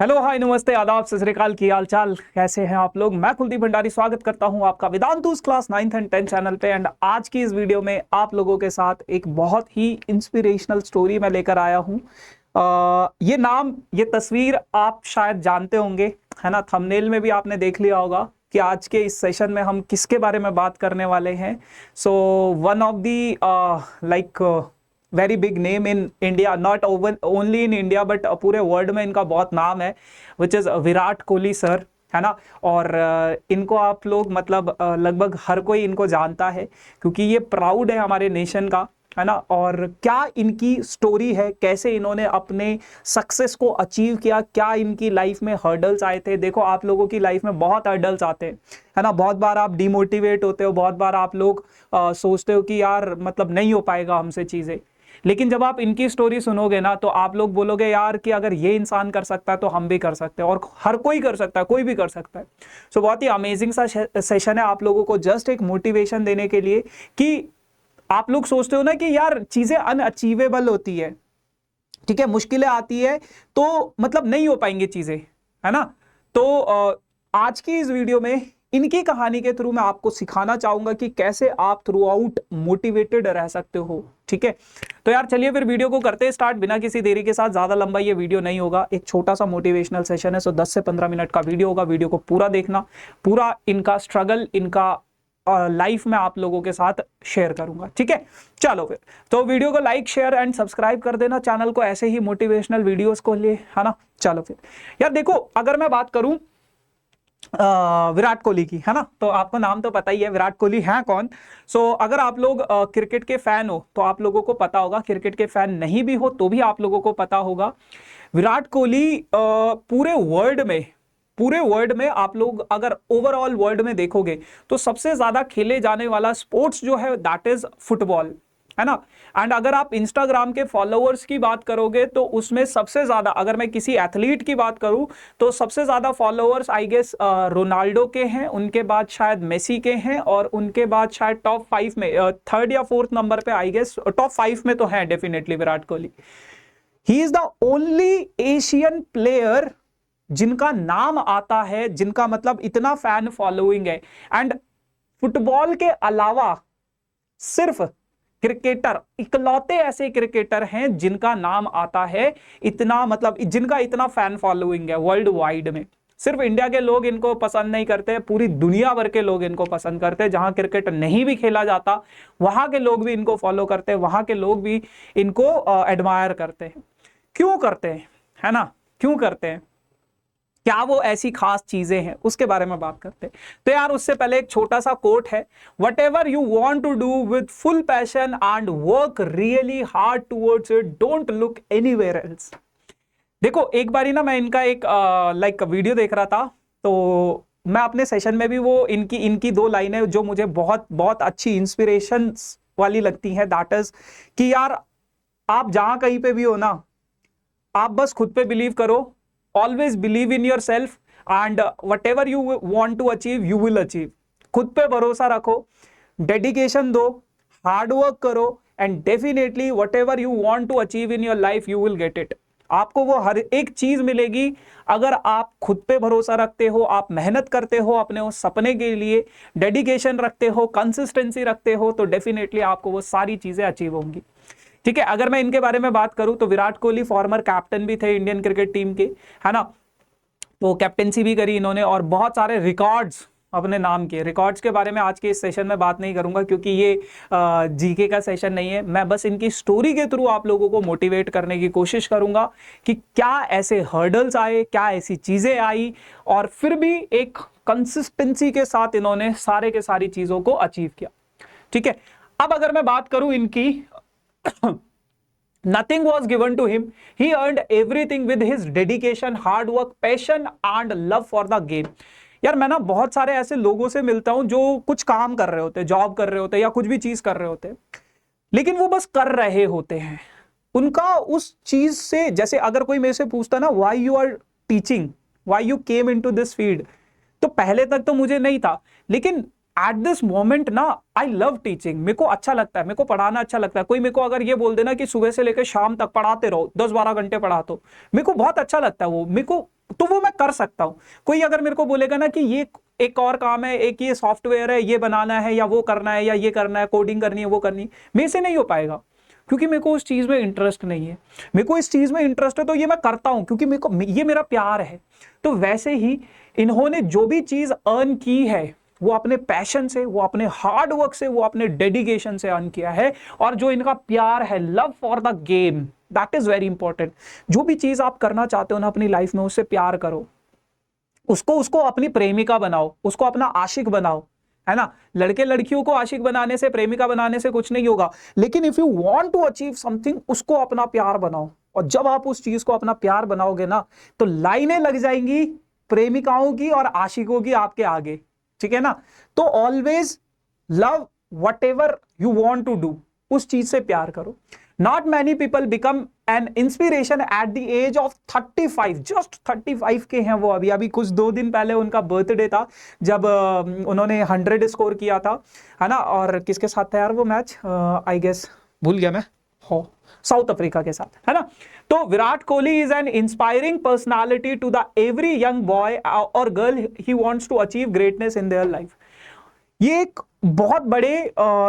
Hello, हाय, नमस्ते, आदाब, सत श्री अकाल। की हाल चाल, कैसे हैं आप लोग। मैं कुलदीप भंडारी स्वागत करता हूं आपका Vedantu's class 9th and 10th channel पे। एंड आज की इस वीडियो में आप लोगों के साथ एक बहुत ही इंस्पिरेशनल स्टोरी मैं लेकर आया हूं। ये नाम, ये तस्वीर आप शायद जानते होंगे, है ना। थंबनेल में भी आपने देख लिया होगा कि आज के इस सेशन में हम किसके बारे में बात करने वाले हैं। So one of the like very big name in India, not only in India but पूरे वर्ल्ड में इनका बहुत नाम है, which is Virat Kohli sir, है ना। और इनको आप लोग मतलब लगभग हर कोई इनको जानता है क्योंकि ये प्राउड है हमारे नेशन का, है ना। और क्या इनकी स्टोरी है, कैसे इन्होंने अपने सक्सेस को अचीव किया, क्या इनकी लाइफ में हर्डल्स आए थे। देखो, आप लोगों की लाइफ में बहुत हर्डल्स आते हैं, है ना। बहुत बार आप डिमोटिवेट होते हो, बहुत बार आप लोग सोचते हो कि यार मतलब नहीं हो पाएगा हमसे चीजें। लेकिन जब आप इनकी स्टोरी सुनोगे ना तो आप लोग बोलोगे यार कि अगर ये इंसान कर सकता है तो हम भी कर सकते हैं, और हर कोई कर सकता है, कोई भी कर सकता है। सो बहुत ही अमेजिंग सा सेशन है आप लोगों को, जस्ट एक मोटिवेशन देने के लिए कि आप लोग सोचते हो ना कि यार चीजें अनअचीवेबल होती है, ठीक है, मुश्किलें आती है तो मतलब नहीं हो पाएंगी चीजें, है ना। तो आज की इस वीडियो में इनकी कहानी के थ्रू मैं आपको सिखाना चाहूंगा कि कैसे आप थ्रू आउट मोटिवेटेड रह सकते हो, ठीक है। तो यार चलिए फिर वीडियो को करते हैं स्टार्ट बिना किसी देरी के साथ। ज्यादा लंबा ये वीडियो नहीं होगा, एक छोटा सा मोटिवेशनल सेशन है, सो 10 से 15 मिनट का वीडियो होगा। वीडियो को पूरा देखना, पूरा इनका स्ट्रगल, इनका लाइफ में आप लोगों के साथ शेयर करूंगा, ठीक है। चलो फिर, तो वीडियो को लाइक, शेयर एंड सब्सक्राइब कर देना चैनल को, ऐसे ही मोटिवेशनल वीडियोस को लिए, है ना। चलो फिर यार देखो, अगर मैं बात करूं विराट कोहली की, है ना, तो आपको नाम तो पता ही है विराट कोहली हैं कौन। सो अगर आप लोग क्रिकेट के फैन हो तो आप लोगों को पता होगा, क्रिकेट के फैन नहीं भी हो तो भी आप लोगों को पता होगा। विराट कोहली पूरे वर्ल्ड में आप लोग अगर ओवरऑल वर्ल्ड में देखोगे तो सबसे ज्यादा खेले जाने वाला स्पोर्ट्स जो है दैट इज फुटबॉल, है ना। एंड अगर आप इंस्टाग्राम के फॉलोअर्स की बात करोगे तो उसमें सबसे ज्यादा, अगर मैं किसी एथलीट की बात करूं तो सबसे ज्यादा फॉलोअर्स आई गेस रोनाल्डो के हैं, उनके बाद शायद मेसी के हैं, और उनके बाद शायद टॉप 5 में थर्ड या फोर्थ नंबर पे आई गेस, टॉप 5 में तो है definitely Virat Kohli. He is the only Asian player जिनका नाम आता है, जिनका मतलब इतना फैन फॉलोइंग है। एंड फुटबॉल के अलावा सिर्फ क्रिकेटर, इकलौते ऐसे क्रिकेटर हैं जिनका नाम आता है, इतना मतलब जिनका इतना फैन फॉलोइंग है वर्ल्ड वाइड में। सिर्फ इंडिया के लोग इनको पसंद नहीं करते, पूरी दुनिया भर के लोग इनको पसंद करते हैं। जहां क्रिकेट नहीं भी खेला जाता वहां के लोग भी इनको फॉलो करते हैं, वहां के लोग भी इनको एडमायर करते हैं। क्यों करते हैं, है ना, क्यों करते हैं, क्या वो ऐसी खास चीजें हैं, उसके बारे में बात करते हैं। तो यार उससे पहले एक छोटा सा कोट है, whatever you want to do with full passion and work really hard towards it, don't look anywhere else. देखो, एक बारी ना मैं इनका एक लाइक वीडियो देख रहा था, तो मैं अपने सेशन में भी वो इनकी इनकी दो लाइनें जो मुझे बहुत बहुत अच्छी इंस्पिरेशन वाली लगती हैं, दैट इज कि यार आप जहां कहीं पे भी हो ना, आप बस खुद पे बिलीव करो, always believe in yourself, and whatever you want to achieve you will achieve. खुद पे भरोसा रखो, डेडिकेशन दो, हार्ड वर्क करो, and definitely whatever you want to achieve in your life you will get it. आपको वो हर एक चीज मिलेगी अगर आप खुद पे भरोसा रखते हो, आप मेहनत करते हो अपने उस सपने के लिए, डेडिकेशन रखते हो, कंसिस्टेंसी रखते हो, तो डेफिनेटली आपको वो सारी चीजें अचीव होंगी, ठीक है। अगर मैं इनके बारे में बात करूं तो विराट कोहली फॉर्मर कैप्टन भी थे इंडियन क्रिकेट टीम के, है ना। तो कैप्टेंसी भी करी इन्होंने और बहुत सारे रिकॉर्ड्स अपने नाम के। रिकॉर्ड्स के बारे में आज के इस सेशन में बात नहीं करूंगा क्योंकि ये जीके का सेशन नहीं है। मैं बस इनकी स्टोरी के थ्रू आप लोगों को मोटिवेट करने की कोशिश करूंगा कि क्या ऐसे हर्डल्स आए, क्या ऐसी चीजें आई, और फिर भी एक कंसिस्टेंसी के साथ इन्होंने सारे के सारी चीजों को अचीव किया, ठीक है। अब अगर मैं बात करूं इनकी nothing was given to him, he earned everything with his dedication, hard work, passion and love for the game। यार मैं ना बहुत सारे ऐसे लोगों से मिलता हूं जो कुछ काम कर रहे होते हैं, जॉब कर रहे होते हैं या कुछ भी चीज कर रहे होते हैं, लेकिन वो बस कर रहे होते हैं। उनका उस चीज से, जैसे अगर कोई मेरे से पूछता ना why you are teaching, why you came into this field, तो पहले तक तो मुझे नहीं था, लेकिन एट दिस मोमेंट ना आई लव टीचिंग। मेरे को अच्छा लगता है, मेरे को पढ़ाना अच्छा लगता है। कोई मेरे को अगर ये बोल देना कि सुबह से लेकर शाम तक पढ़ाते रहो, 10-12 घंटे पढ़ा, तो मेरे को बहुत अच्छा लगता है वो। मेरे को तो वो मैं कर सकता हूं। कोई अगर मेरे को बोलेगा ना कि ये एक और काम है, एक ये सॉफ्टवेयर है, ये बनाना है या वो करना है या ये करना है, कोडिंग करनी है, वो करनी है, मेरे से नहीं हो पाएगा, क्योंकि मेरे को उस चीज में इंटरेस्ट नहीं है। मेरे को इस चीज में इंटरेस्ट है तो ये मैं करता हूं, क्योंकि मेरे को ये मेरा प्यार है। तो वैसे ही इन्होंने जो भी चीज अर्न की है वो अपने पैशन से, वो अपने हार्ड वर्क से, वो अपने डेडिकेशन से अर्न किया है। और जो इनका प्यार है, love for the game, that is very important. जो भी चीज आप करना चाहते हो ना अपनी लाइफ में, उससे प्यार करो, उसको उसको अपनी प्रेमिका बनाओ, उसको अपना आशिक बनाओ, है ना। लड़के लड़कियों को आशिक बनाने से, प्रेमिका बनाने से कुछ नहीं होगा, लेकिन if you want to achieve something, उसको अपना प्यार बनाओ। और जब आप उस चीज को अपना प्यार बनाओगे ना, तो लाइनें लग जाएंगी प्रेमिकाओं की और आशिकों की आपके आगे, ठीक है ना। तो always love whatever you want to do, उस चीज से प्यार करो। Not many people become an inspiration at the age of 35, just 35 के हैं वो। अभी कुछ 2 दिन पहले उनका बर्थडे था, जब उन्होंने 100 स्कोर किया था, है ना। और किसके साथ था यार वो मैच, आई गेस भूल गया मैं, हो साउथ अफ्रीका के साथ, है ना। तो Virat Kohli is an inspiring personality to the every young boy और girl he wants to achieve greatness in their life. ये एक बहुत बड़े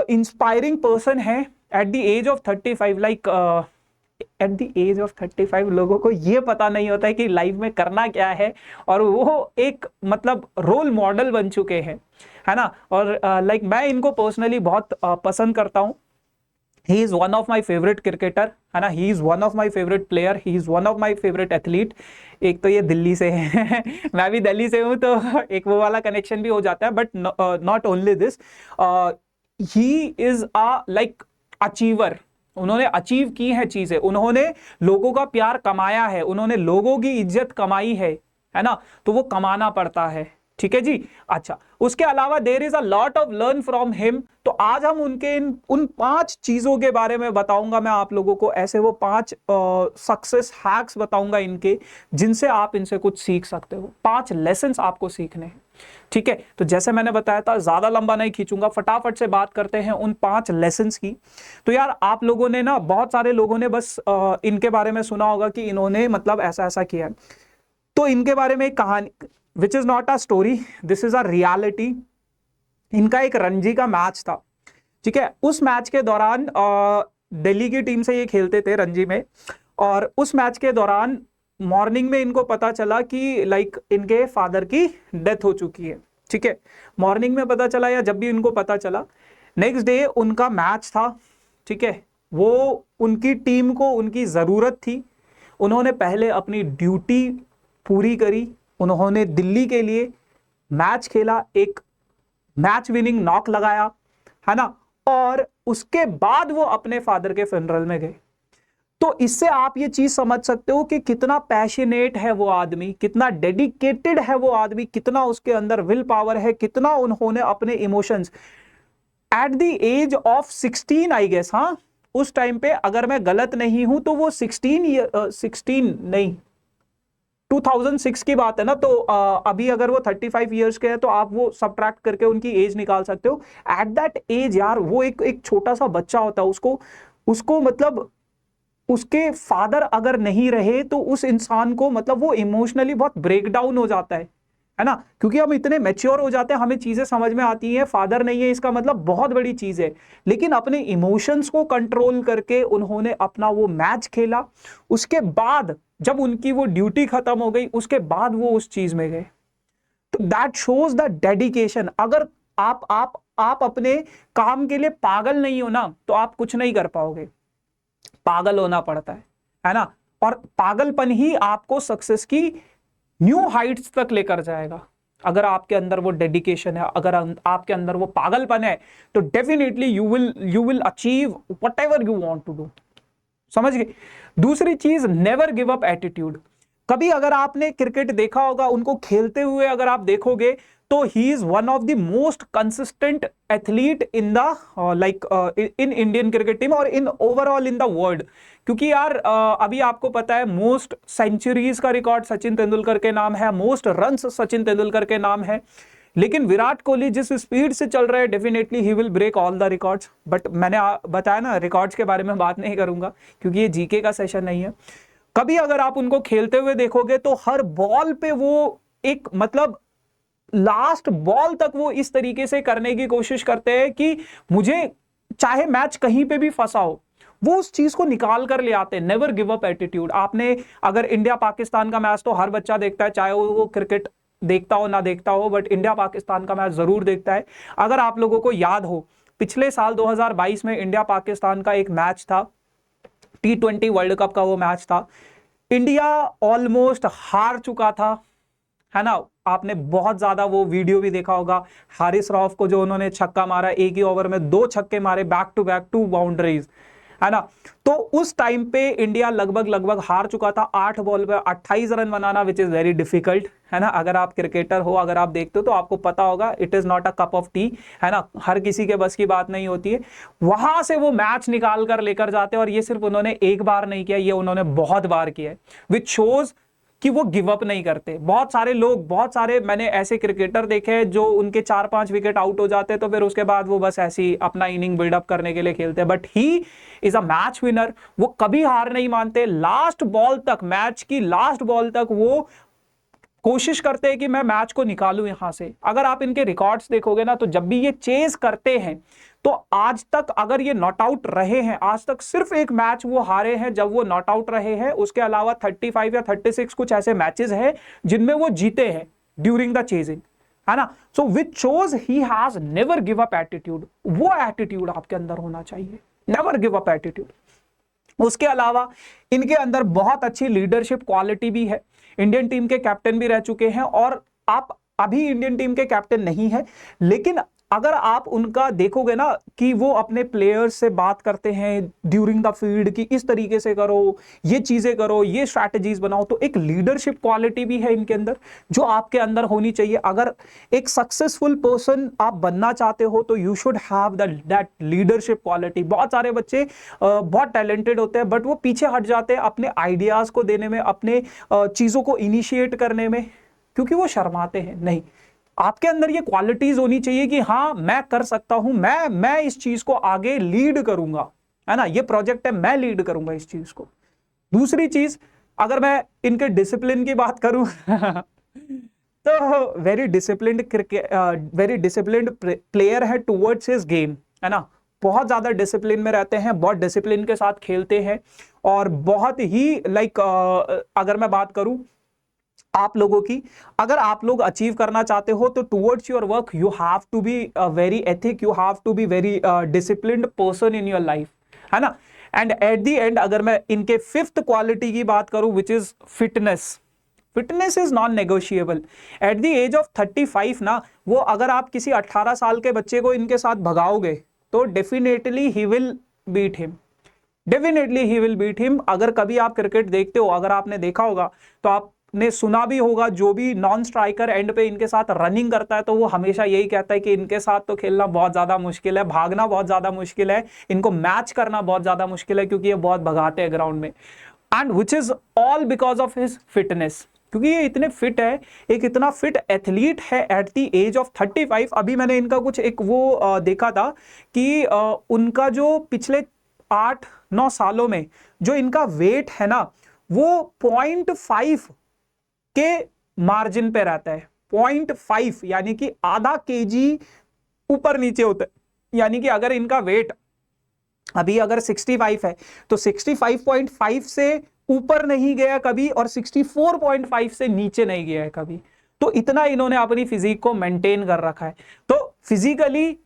इंस्पायरिंग पर्सन है at the age of 35। Like at the age of 35 लोगों को ये पता नहीं होता है कि लाइफ में करना क्या है, और वो एक मतलब रोल मॉडल बन चुके हैं, है ना। और लाइक मैं इनको पर्सनली बहुत पसंद करता हूँ। ही is one of my favourite cricketer, है ना। ही is one of my favourite player, he is one of my favourite athlete. एक तो ये दिल्ली से है मैं भी दिल्ली से हूँ, तो एक वो वाला कनेक्शन भी हो जाता है। But not only this, he is a like achiever. उन्होंने अचीव की है चीजें, उन्होंने लोगों का प्यार कमाया है, उन्होंने लोगों की इज्जत कमाई है ना। तो वो कमाना पड़ता है, ठीक है जी। अच्छा, उसके अलावा there is a lot of learn from him. तो आज हम उनके उन 5 चीजों के बारे में बताऊंगा मैं आप लोगों को, ऐसे वो 5 सक्सेस हैक्स बताऊंगा इनके, जिनसे आप इनसे कुछ सीख सकते हो। 5 लेसन्स आपको सीखने हैं, ठीक है। तो जैसे मैंने बताया था, ज्यादा लंबा नहीं खींचूंगा, फटाफट से बात करते हैं उन 5 लेसन्स की। तो यार आप लोगों ने ना, बहुत सारे लोगों ने बस इनके बारे में सुना होगा कि इन्होंने मतलब ऐसा ऐसा किया है। तो इनके बारे में एक कहानी, which is not a story, this is a reality. इनका एक रणजी का मैच था, ठीक है। उस मैच के दौरान दिल्ली की टीम से ये खेलते थे रणजी में, और उस मैच के दौरान मॉर्निंग में इनको पता चला कि लाइक इनके फादर की डेथ हो चुकी है, ठीक है। मॉर्निंग में पता चला, या जब भी इनको पता चला, नेक्स्ट डे उनका मैच था, ठीक है। वो उनकी टीम को उनकी जरूरत थी, उन्होंने पहले अपनी ड्यूटी पूरी करी, उन्होंने दिल्ली के लिए मैच खेला, एक मैच विनिंग नॉक लगाया, है ना। और उसके बाद वो अपने फादर के फ्यूनरल में गए। तो इससे आप ये चीज समझ सकते हो कि कितना पैशनेट है वो आदमी, कितना डेडिकेटेड है वो आदमी, कितना उसके अंदर विल पावर है, कितना उन्होंने अपने emotions at the age of 16 I guess, हाँ उस टाइम पे, अगर मैं गलत नहीं हूं तो वो 16 नहीं 2006 की बात है ना। तो अभी अगर वो 35 इयर्स के हैं, तो आप वो सब्ट्रैक्ट करके उनकी एज निकाल सकते हो। एट दैट एज यार, वो एक छोटा सा बच्चा होता है, उसको मतलब उसके फादर अगर नहीं रहे तो उस इंसान को मतलब वो इमोशनली बहुत ब्रेक डाउन हो जाता है ना। क्योंकि हम इतने मैच्योर हो जाते हैं, हमें चीजें समझ में आती हैं, फादर नहीं है इसका मतलब बहुत बड़ी चीज है, लेकिन अपने इमोशंस को कंट्रोल करके उन्होंने अपना वो मैच खेला। उसके बाद जब उनकी वो ड्यूटी खत्म हो गई, उसके बाद वो उस चीज में गए। तो दैट शोज द डेडिकेशन। अगर आप अपने काम के लिए पागल नहीं हो ना, तो आप कुछ नहीं कर पाओगे, पागल होना पड़ता है ना। और पागलपन ही आपको सक्सेस की न्यू हाइट्स तक लेकर जाएगा। अगर आपके अंदर वो डेडिकेशन है, अगर आपके अंदर वो पागलपन है, तो definitely you will achieve whatever you want to do. समझ गए। दूसरी चीज, नेवर गिव अप एटीट्यूड। कभी अगर आपने क्रिकेट देखा होगा, उनको खेलते हुए अगर आप देखोगे, तो he is one of the most consistent athlete in the like in Indian cricket team और in overall in the world. क्योंकि यार अभी आपको पता है, मोस्ट सेंचुरीज का रिकॉर्ड सचिन तेंदुलकर के नाम है, मोस्ट रन्स सचिन तेंदुलकर के नाम है। लेकिन विराट कोहली जिस स्पीड से चल रहा है, definitely he will break all the records. But मैंने बताया ना, रिकॉर्ड्स के बारे में बात नहीं करूंगा, क्योंकि ये जीके का सेशन नहीं है। कभी अगर आप उनको खेलते हुए देखोगे तो हर बॉल पे वो एक मतलब लास्ट बॉल तक वो इस तरीके से करने की कोशिश करते हैं कि मुझे चाहे मैच कहीं पे भी फंसा हो, वो उस चीज को निकाल कर ले आते हैं। Never give up attitude. आपने अगर इंडिया पाकिस्तान का मैच तो हर बच्चा देखता है, चाहे वो क्रिकेट देखता हो ना देखता हो, बट इंडिया पाकिस्तान का मैच जरूर देखता है। अगर आप लोगों को याद हो, पिछले साल 2022 में इंडिया पाकिस्तान का एक मैच था, T20 वर्ल्ड कप का वो मैच था। इंडिया ऑलमोस्ट हार चुका था, है ना। आपने बहुत ज्यादा वो वीडियो भी देखा होगा, हारिस रऊफ को जो उन्होंने छक्का मारा, एक ही ओवर में 2 छक्के मारे, बैक टू बाउंड्रीज, है ना। तो उस टाइम पे इंडिया लगभग हार चुका था। 8 बॉल पे 28 run banana, which is very difficult, है ना। अगर आप क्रिकेटर हो, अगर आप देखते हो तो आपको पता होगा, it is not a cup of T, है ना। हर किसी के बस की बात नहीं होती है। वहां से वो मैच निकाल कर लेकर जाते हैं, और ये सिर्फ उन्होंने एक बार नहीं किया, ये उन्होंने बहुत बार किया है, विच शोज कि वो गिव अप नहीं करते। बहुत सारे लोग, बहुत सारे मैंने ऐसे क्रिकेटर देखे हैं जो उनके 4-5 विकेट आउट हो जाते हैं, तो फिर उसके बाद वो बस ऐसी अपना इनिंग बिल्डअप करने के लिए खेलते हैं। But he is a match winner. वो कभी हार नहीं मानते, लास्ट बॉल तक, मैच की लास्ट बॉल तक वो कोशिश करते हैं कि मैं मैच को निकालूं यहां से। अगर आप इनके रिकॉर्ड्स देखोगे ना, तो जब भी ये चेज करते हैं, तो आज तक अगर ये नॉट आउट रहे हैं, आज तक सिर्फ एक मैच वो हारे हैं जब वो नॉट आउट रहे हैं। उसके अलावा 35 या 36 कुछ ऐसे मैचेस हैं जिनमें वो जीते हैं ड्यूरिंग द चेजिंग, है ना। So which shows he has never give up attitude. वो एटीट्यूड आपके अंदर होना चाहिए, नेवर गिव अप एटीट्यूड। उसके अलावा इनके अंदर बहुत अच्छी लीडरशिप क्वालिटी भी है। इंडियन टीम के कैप्टन भी रह चुके हैं, और आप अभी इंडियन टीम के कैप्टन नहीं है, लेकिन अगर आप उनका देखोगे ना कि वो अपने प्लेयर्स से बात करते हैं ड्यूरिंग द फील्ड कि इस तरीके से करो, ये चीजें करो, ये स्ट्रैटेजीज बनाओ, तो एक लीडरशिप क्वालिटी भी है इनके अंदर जो आपके अंदर होनी चाहिए। अगर एक सक्सेसफुल पर्सन आप बनना चाहते हो तो you should have that leadership quality. बहुत सारे बच्चे बहुत टैलेंटेड होते हैं, बट वो पीछे हट जाते हैं अपने आइडियाज को देने में, अपने चीजों को इनिशिएट करने में, क्योंकि वो शर्माते हैं। नहीं, आपके अंदर ये क्वालिटीज होनी चाहिए कि हाँ मैं कर सकता हूं, मैं इस चीज को आगे लीड करूंगा, है ना। ये प्रोजेक्ट है, मैं लीड करूंगा इस चीज को। दूसरी चीज, अगर मैं इनके डिसिप्लिन की बात करूं तो वेरी डिसिप्लिन्ड प्लेयर है टुवर्ड्स हिज गेम, है ना। बहुत ज्यादा डिसिप्लिन में रहते हैं, बहुत डिसिप्लिन के साथ खेलते हैं, और बहुत ही अगर मैं बात करूं आप लोगों की, अगर आप लोग अचीव करना चाहते हो तो towards your work you have to be very ethic, you have to be very disciplined person in your life, है ना। एंड एट द एंड अगर मैं इनके 5th क्वालिटी की बात करूं, which is fitness. Fitness is non negotiable. At the age of 35 ना, वो अगर आप किसी 18 साल के बच्चे को इनके साथ भगाओगे तो definitely he will beat him, definitely he will beat him. अगर कभी आप क्रिकेट देखते हो, अगर आपने देखा होगा तो आपने सुना भी होगा, जो भी नॉन स्ट्राइकर एंड पे इनके साथ रनिंग करता है तो वो हमेशा यही कहता है कि इनके साथ तो खेलना बहुत ज्यादा मुश्किल है, भागना बहुत ज्यादा मुश्किल है, इनको मैच करना बहुत ज्यादा मुश्किल है, क्योंकि ये बहुत भगाते हैं ग्राउंड में। And which is all because of his fitness, क्योंकि ये इतने फिट है, एक इतना फिट एथलीट है एट द एज ऑफ 35। अभी मैंने इनका कुछ एक वो देखा था कि उनका जो पिछले 8-9 सालों में जो इनका वेट है ना, वो 0.5 के मार्जिन पे रहता है। 0.5 यानी कि आधा केजी ऊपर नीचे होता है। यानी कि अगर इनका वेट अभी अगर 65 है तो 65.5 से ऊपर नहीं गया कभी, और 64.5 से नीचे नहीं गया है कभी। तो इतना इन्होंने अपनी फिजिक को मेंटेन कर रखा है। तो फिजिकली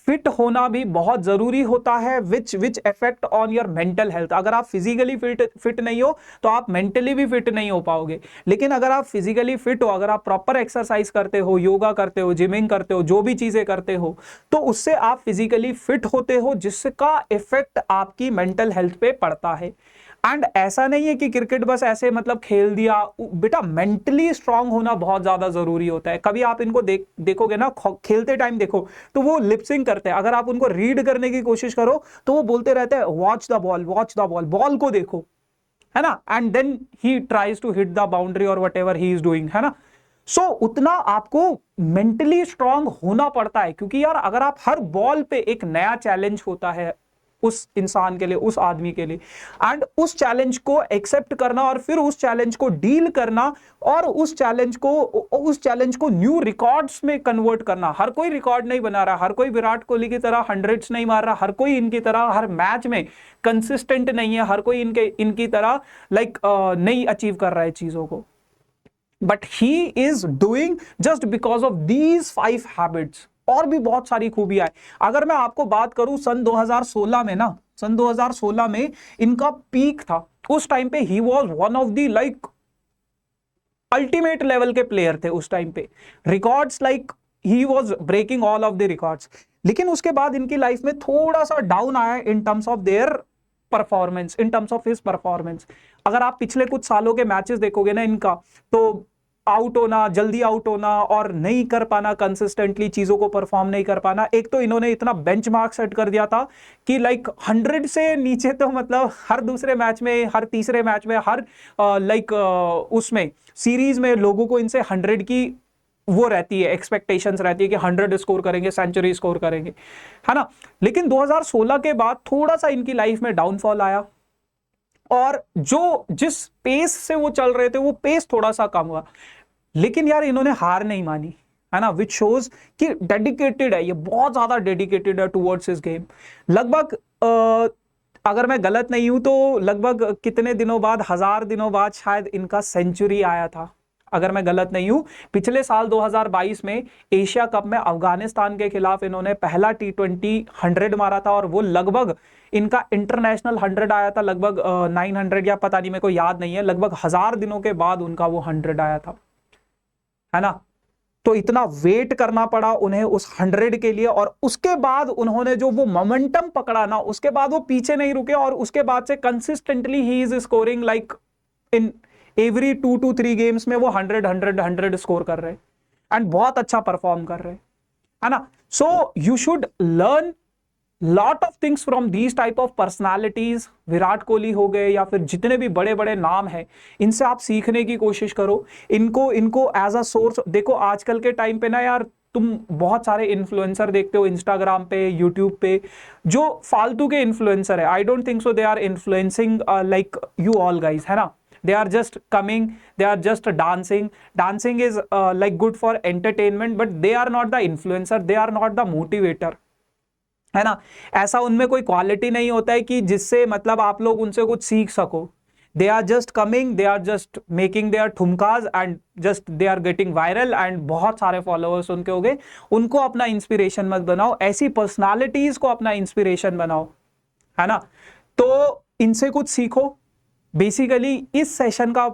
फिट होना भी बहुत जरूरी होता है, which effect on your mental health. अगर आप फिजिकली फिट नहीं हो तो आप मेंटली भी फिट नहीं हो पाओगे। लेकिन अगर आप फिजिकली फिट हो, अगर आप प्रॉपर एक्सरसाइज करते हो, योगा करते हो, जिमिंग करते हो, जो भी चीजें करते हो, तो उससे आप फिजिकली फिट होते हो, जिसका इफेक्ट आपकी मेंटल हेल्थ पे पड़ता है। एंड ऐसा नहीं है कि क्रिकेट बस ऐसे मतलब खेल दिया, बेटा मेंटली स्ट्रांग होना बहुत ज्यादा जरूरी होता है। कभी आप इनको देखोगे ना, खेलते टाइम देखो तो वो लिपसिंग करते हैं। अगर आप उनको रीड करने की कोशिश करो तो वो बोलते रहते हैं watch the ball, watch the ball, ball को देखो, है ना। And then he tries to hit the boundary और whatever he is doing, है ना। सो उतना आपको मेंटली स्ट्रांग होना पड़ता है, क्योंकि यार अगर आप हर बॉल पे एक नया चैलेंज होता है, उस इंसान के लिए, उस आदमी के लिए, एंड उस चैलेंज को एक्सेप्ट करना और फिर उस चैलेंज को डील करना और उस चैलेंज को न्यू रिकॉर्ड्स में कन्वर्ट करना। हर कोई रिकॉर्ड नहीं बना रहा, हर कोई विराट कोहली की तरह हंड्रेड्स नहीं मार रहा, हर कोई इनकी तरह हर मैच में कंसिस्टेंट नहीं है, हर कोई इनकी तरह नहीं अचीव कर रहा है चीजों को, but he is doing just because of these 5 habits. और भी बहुत सारी खूबियां है। अगर मैं आपको बात करूं सन 2016 में इनका पीक था, उस टाइम पे he was one of the ultimate level के प्लेयर थे उस टाइम पे, records he was breaking all of the records. लेकिन उसके बाद इनकी लाइफ में थोड़ा सा डाउन आया in terms of their performance, in terms of his performance. अगर आप पिछले कुछ सालों के मैचेस देखोगे ना इनका, तो आउट होना, जल्दी आउट होना और नहीं कर पाना, कंसिस्टेंटली चीजों को परफॉर्म नहीं कर पाना। एक तो इन्होंने इतना बेंचमार्क सेट कर दिया था कि 100 से नीचे तो मतलब हर दूसरे मैच में, हर तीसरे मैच में, हर उसमें सीरीज में लोगों को इनसे 100 की वो रहती है, एक्सपेक्टेशंस रहती है कि 100 स्कोर करेंगे, सेंचुरी स्कोर करेंगे, है ना। लेकिन 2016 के बाद थोड़ा सा इनकी लाइफ में डाउनफॉल आया और जिस पेस से वो चल रहे थे वो पेस थोड़ा सा कम हुआ। लेकिन यार इन्होंने हार नहीं मानी, है ना, विच शोज कि डेडिकेटेड है, ये बहुत ज्यादा डेडिकेटेड है टुवर्ड्स हिज गेम। लगभग अगर मैं गलत नहीं हूं तो लगभग कितने दिनों बाद, 1000 दिनों बाद शायद इनका सेंचुरी आया था, अगर मैं गलत नहीं हूं। पिछले साल 2022 में एशिया कप में अफगानिस्तान के खिलाफ इन्होंने पहला T20 100 मारा था और वो लगभग इनका इंटरनेशनल 100 आया था, लगभग 900 या पता नहीं, मेरे को याद नहीं है, लगभग 1000 दिनों के बाद उनका वो 100 आया था, है ना। तो इतना वेट करना पड़ा उन्हें उस 100 के लिए, और उसके बाद उन्होंने जो वो मोमेंटम पकड़ा ना, उसके बाद वो पीछे नहीं रुके और उसके बाद से consistently he is scoring in every 2 to 3 games में वो 100 स्कोर कर रहे एंड बहुत अच्छा परफॉर्म कर रहे, है ना। So you should learn lot of things from these type of personalities. Virat Kohli हो गए या फिर जितने भी बड़े बड़े नाम हैं, इनसे आप सीखने की कोशिश करो, इनको एज अ सोर्स देखो। आजकल के टाइम पे ना यार, तुम बहुत सारे इन्फ्लुएंसर देखते हो इंस्टाग्राम पे, यूट्यूब पे, जो फालतू के इन्फ्लुएंसर है। I don't think so they are influencing like you all guys, है ना। They are just coming, they are just dancing is good for entertainment, but they are not the influencer, they are not the motivator, है ना। ऐसा उनमें कोई quality नहीं होता है कि जिससे मतलब आप लोग उनसे कुछ सीख सको। They are just coming, they are just making their ठुमकाज and just they are getting viral and बहुत सारे फॉलोअर्स उनके हो गए। उनको अपना इंस्पिरेशन मत बनाओ, ऐसी पर्सनालिटीज को अपना इंस्पिरेशन बनाओ, है ना। तो इनसे कुछ सीखो। बेसिकली इस सेशन का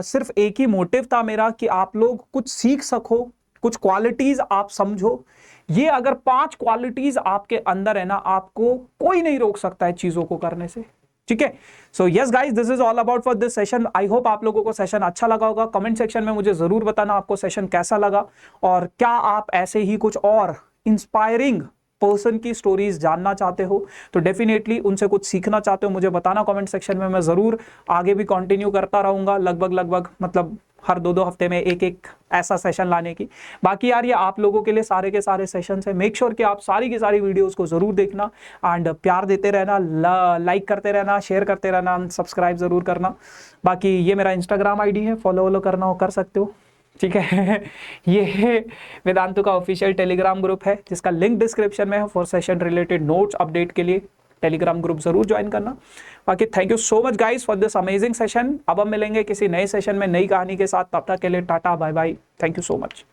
सिर्फ एक ही मोटिव था मेरा कि आप लोग कुछ सीख सको, कुछ क्वालिटीज आप समझो। ये अगर 5 क्वालिटीज आपके अंदर है ना, आपको कोई नहीं रोक सकता है चीजों को करने से, ठीक है। So yes guys, this is all about for this session. I hope आप लोगों को सेशन अच्छा लगा होगा। कमेंट सेक्शन में मुझे जरूर बताना आपको सेशन कैसा लगा, और क्या आप ऐसे ही कुछ और इंस्पायरिंग पर्सन की स्टोरीज जानना चाहते हो, तो डेफिनेटली उनसे कुछ सीखना चाहते हो, मुझे बताना कमेंट सेक्शन में। मैं जरूर आगे भी कंटिन्यू करता रहूंगा, लगभग मतलब हर 2-2 हफ्ते में एक ऐसा सेशन लाने की। बाकी यार ये आप लोगों के लिए सारे के सारे सेशन है। मेक श्योर कि आप सारी की सारी वीडियोस को जरूर देखना एंड प्यार देते रहना, लाइक करते रहना, शेयर करते रहना, सब्सक्राइब जरूर करना। बाकी ये मेरा इंस्टाग्राम आईडी है, फॉलो करना हो कर सकते हो, ठीक है। ये वेदांतु का ऑफिशियल टेलीग्राम ग्रुप है जिसका लिंक डिस्क्रिप्शन में है। For session related notes update के लिए टेलीग्राम ग्रुप जरूर ज्वाइन करना। बाकी thank you so much guys for this amazing session. अब हम मिलेंगे किसी नए सेशन में नई कहानी के साथ, तब तक के लिए tata bye bye, thank you so much.